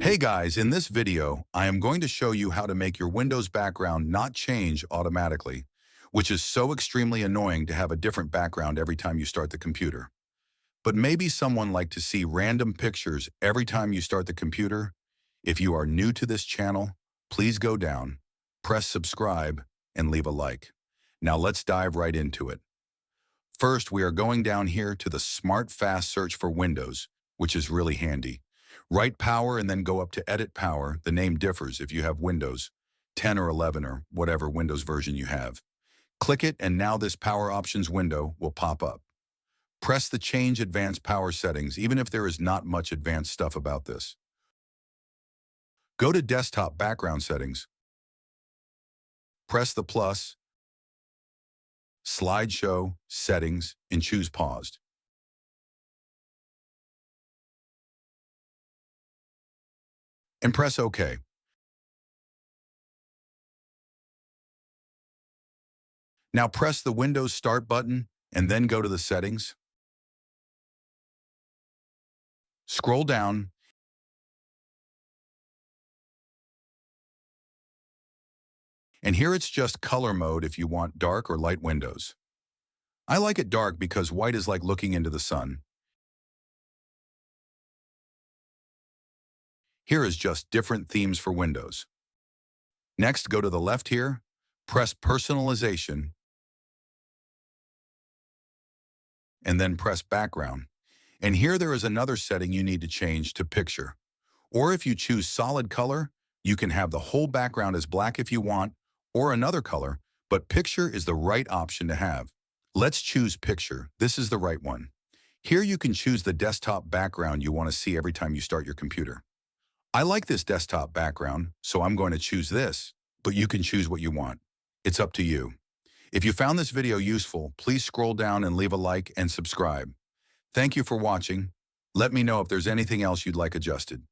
Hey guys, in this video, I am going to show you how to make your Windows background not change automatically, which is so extremely annoying to have a different background every time you start the computer. But maybe someone like to see random pictures every time you start the computer. If you are new to this channel, please go down, press subscribe, and leave a like. Now let's dive right into it. First, we are going down here to the Smart Fast Search for Windows, which is really handy. Write power and then go up to edit power. The name differs if you have Windows 10 or 11 or whatever Windows version you have. Click it and now this power options window will pop up. Press the change advanced power settings even if there is not much advanced stuff about this. Go to desktop background settings. Press the plus, slideshow, settings, and choose paused. And press OK. Now press the Windows Start button and then go to the settings. Scroll down and here it's just color mode if you want dark or light windows. I like it dark because white is like looking into the sun. Here is just different themes for Windows. Next, go to the left here, press Personalization, and then press Background. And here there is another setting you need to change to Picture. Or if you choose Solid Color, you can have the whole background as black if you want, or another color, but Picture is the right option to have. Let's choose Picture. This is the right one. Here you can choose the desktop background you want to see every time you start your computer. I like this desktop background, so I'm going to choose this, but you can choose what you want. It's up to you. If you found this video useful, please scroll down and leave a like and subscribe. Thank you for watching. Let me know if there's anything else you'd like adjusted.